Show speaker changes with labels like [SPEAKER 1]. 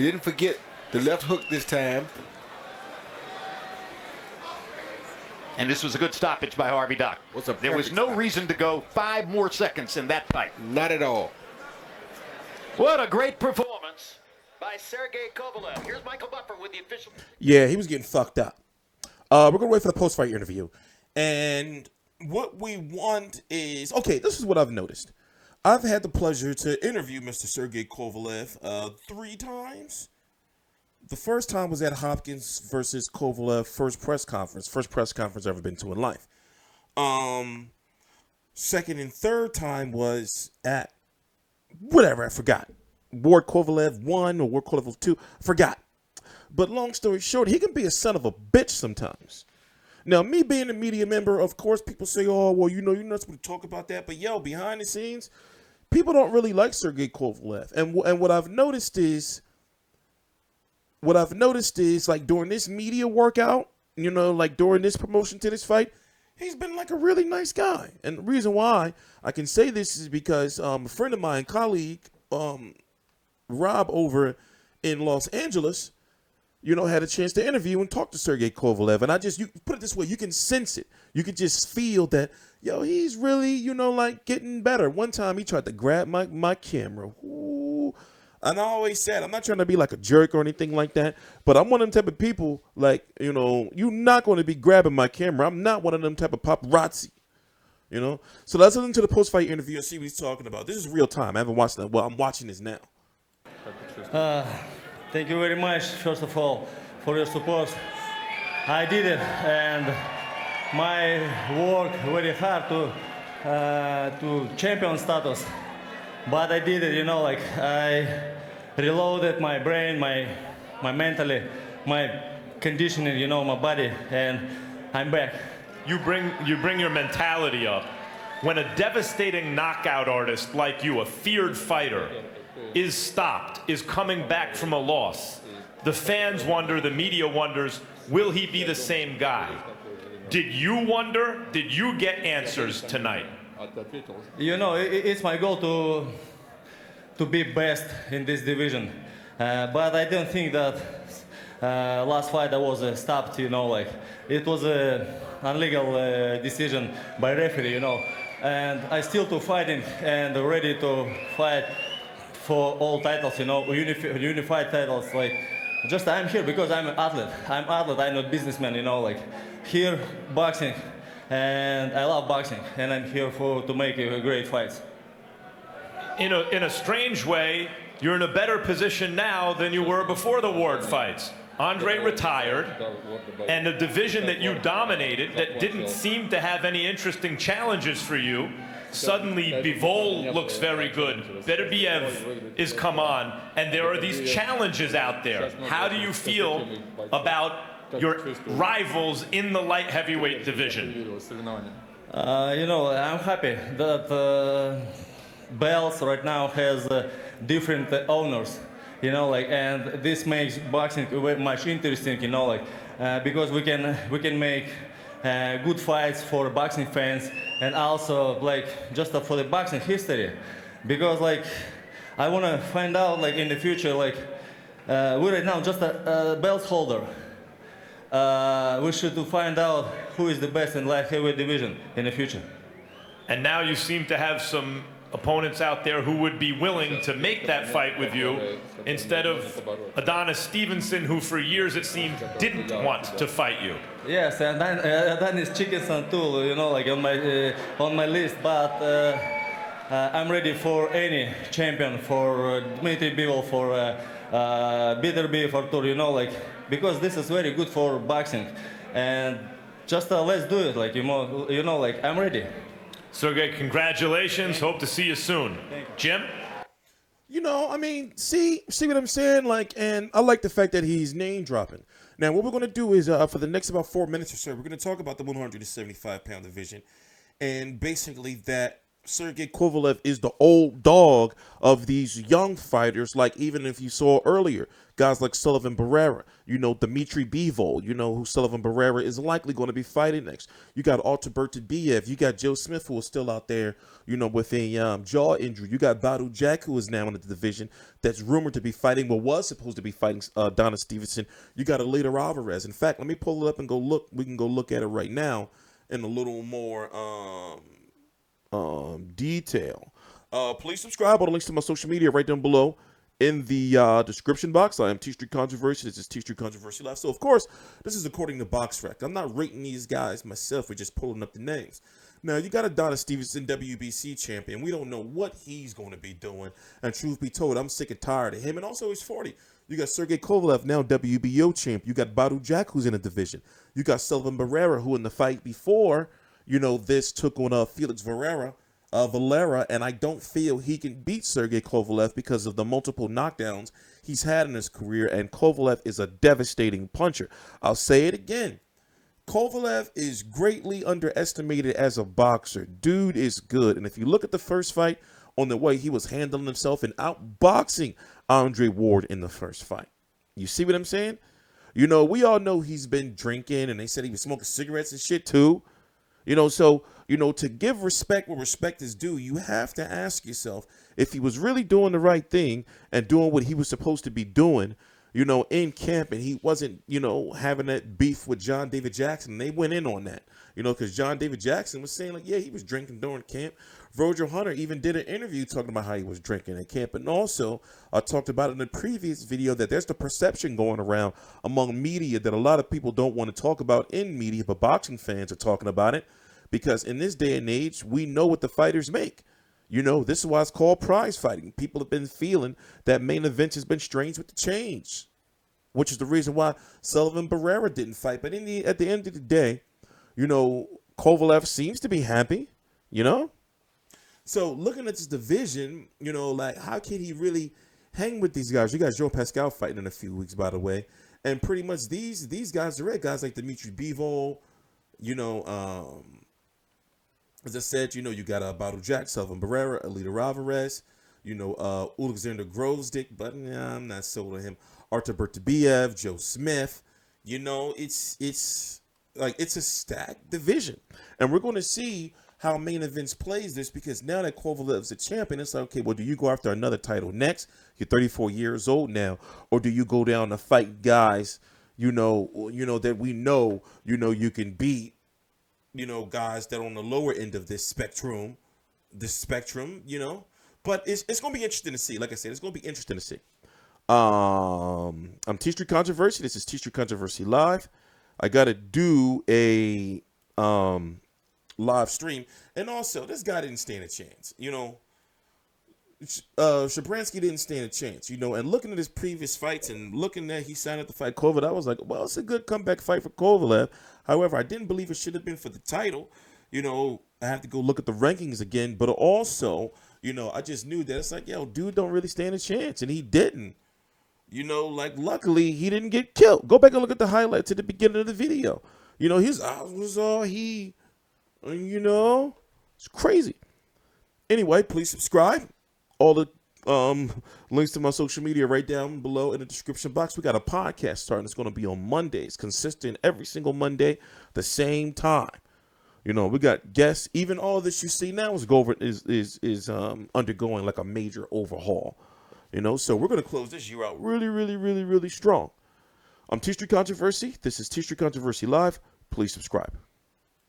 [SPEAKER 1] He didn't forget the left hook this time.
[SPEAKER 2] And this was a good stoppage by Harvey Dock. There was no reason to go 5 more seconds in that fight.
[SPEAKER 1] Not at all.
[SPEAKER 2] What a great performance by Sergey Kovalev. Here's Michael Buffer with the official.
[SPEAKER 3] Yeah, he was getting fucked up. We're going to wait for the post-fight interview. And what we want is... Okay, this is what I've noticed. I've had the pleasure to interview Mr. Sergey Kovalev 3 times. The first time was at Hopkins versus Kovalev first press conference I've ever been to in life. Second and third time was at whatever, I forgot. Ward Kovalev 1 or Ward Kovalev 2, forgot. But long story short, he can be a son of a bitch sometimes. Now, me being a media member, of course, people say, oh, well, you're not supposed to talk about that. But, yo, behind the scenes, people don't really like Sergey Kovalev. And what I've noticed is, like, during this media workout, like during this promotion to this fight, he's been like a really nice guy. And the reason why I can say this is because a friend of mine, colleague, Rob over in Los Angeles, had a chance to interview and talk to Sergey Kovalev. And you put it this way, you can sense it. You can just feel that, he's really, like getting better. One time he tried to grab my camera. Ooh. And I always said, I'm not trying to be like a jerk or anything like that, but I'm one of them type of people, like, you're not going to be grabbing my camera. I'm not one of them type of paparazzi, So let's listen to the post-fight interview and see what he's talking about. This is real time. I haven't watched that. Well, I'm watching this now.
[SPEAKER 4] Thank you very much, first of all, for your support. I did it, and my work very hard to champion status. But I did it, I reloaded my brain, my mentally, my conditioning, my body, and I'm back.
[SPEAKER 5] You bring your mentality up. When a devastating knockout artist like you, a feared fighter, is stopped, is coming back from a loss, the fans wonder, the media wonders, will he be the same guy? Did you wonder? Did you get answers tonight?
[SPEAKER 4] It's my goal to be best in this division. But I don't think that last fight I was stopped, it was an illegal decision by referee, And I still to fighting and ready to fight for all titles, unified titles. I'm here because I'm an athlete. I'm not businessman, here boxing. And I love boxing, and I'm here to make great fights.
[SPEAKER 5] In a strange way, you're in a better position now than you were before the Ward fights. Andre retired, and a division that you dominated that didn't seem to have any interesting challenges for you. Suddenly, Bivol looks very good. Beterbiev is come on, and there are these challenges out there. How do you feel about your rivals in the light heavyweight division?
[SPEAKER 4] I'm happy that belts right now has different owners, and this makes boxing very much interesting, because we can make good fights for boxing fans and also just for the boxing history, because I want to find out in the future we're right now just a belt holder. We should find out who is the best in light heavyweight division in the future.
[SPEAKER 5] And now you seem to have some opponents out there who would be willing to make that fight with you instead of Adonis Stevenson, who for years it seemed didn't want to fight you.
[SPEAKER 4] Yes, and Adonis Chickenson too, on my list, but I'm ready for any champion, for Dmitry Bivol, for Beterbiev, for Tur, because this is very good for boxing, and just let's do it, I'm ready.
[SPEAKER 5] Sergey, congratulations. Hope to see you soon. Jim?
[SPEAKER 3] See what I'm saying? And I like the fact that he's name dropping. Now, what we're going to do is, for the next about 4 minutes or so, we're going to talk about the 175-pound division, and basically that Sergey Kovalev is the old dog of these young fighters. Like even if you saw earlier, guys like Sullivan Barrera, Dmitry Bivol, who Sullivan Barrera is likely going to be fighting next. You got Albert Biev. You got Joe Smith, who is still out there, with a jaw injury. You got Badu Jack, who is now in the division that's rumored to be fighting, was supposed to be fighting Donna Stevenson. You got Alida Alvarez. In fact, let me pull it up and go look. We can go look at it right now in a little more detail. Please subscribe. All the links to my social media right down below in the description box. I am TstreeT Controversy. This is TstreeT Controversy Live. So, of course, this is according to BoxRec. I'm not rating these guys myself. We're just pulling up the names. Now, you got Adonis Stevenson, WBC champion. We don't know what he's going to be doing. And truth be told, I'm sick and tired of him. And also, he's 40. You got Sergey Kovalev, now WBO champ. You got Badu Jack, who's in the division. You got Sullivan Barrera, who in the fight before, this took on Felix Valera, and I don't feel he can beat Sergey Kovalev because of the multiple knockdowns he's had in his career, and Kovalev is a devastating puncher. I'll say it again. Kovalev is greatly underestimated as a boxer. Dude is good, and if you look at the first fight on the way he was handling himself and outboxing Andre Ward in the first fight. You see what I'm saying? We all know he's been drinking, and they said he was smoking cigarettes and shit too. So, to give respect where respect is due, you have to ask yourself if he was really doing the right thing and doing what he was supposed to be doing, in camp, and he wasn't, having that beef with John David Jackson. They went in on that, because John David Jackson was saying, like, yeah, he was drinking during camp. Roger Hunter even did an interview talking about how he was drinking in camp. And also, I talked about in the previous video that there's the perception going around among media that a lot of people don't want to talk about in media, but boxing fans are talking about it. Because in this day and age, we know what the fighters make. This is why it's called prize fighting. People have been feeling that main events has been strange with the change, which is the reason why Sullivan Barrera didn't fight. But at the end of the day, Kovalev seems to be happy, So looking at this division, like how can he really hang with these guys? You got Joe Pascal fighting in a few weeks, by the way. And pretty much these guys are red guys like Dmitry Bivol, as I said, you got Badu Jack, Sullivan Barrera, Alida Alvarez, Alexander Grosdick, but I'm not sold on him. Artur Beterbiev, Joe Smith. It's a stacked division. And we're going to see how main events plays this, because now that Kovalev's a champion, it's like, okay, well, do you go after another title next? You're 34 years old now. Or do you go down to fight guys, that we know, you can beat, guys that are on the lower end of this spectrum, but it's going to be interesting to see. Like I said, it's going to be interesting to see. I'm TstreeT Controversy. This is TstreeT Controversy Live. I got to do a live stream. And also, this guy didn't stand a chance. Shabranskyy didn't stand a chance, and looking at his previous fights and looking that he signed up to fight Kovalev, I was like, well, it's a good comeback fight for Kovalev. However, I didn't believe it should have been for the title. I have to go look at the rankings again, but also, I just knew that it's like, yo, dude don't really stand a chance, and he didn't. Luckily, he didn't get killed. Go back and look at the highlights at the beginning of the video. His eyes was all it's crazy. Anyway, please subscribe. All the links to my social media right down below in the description box. We got a podcast starting. It's going to be on Mondays, consistent every single Monday, the same time. We got guests. Even all this you see now is undergoing like a major overhaul. So we're going to close this year out really, really, really, really strong. I'm TstreeT Controversy. This is TstreeT Controversy Live. Please subscribe.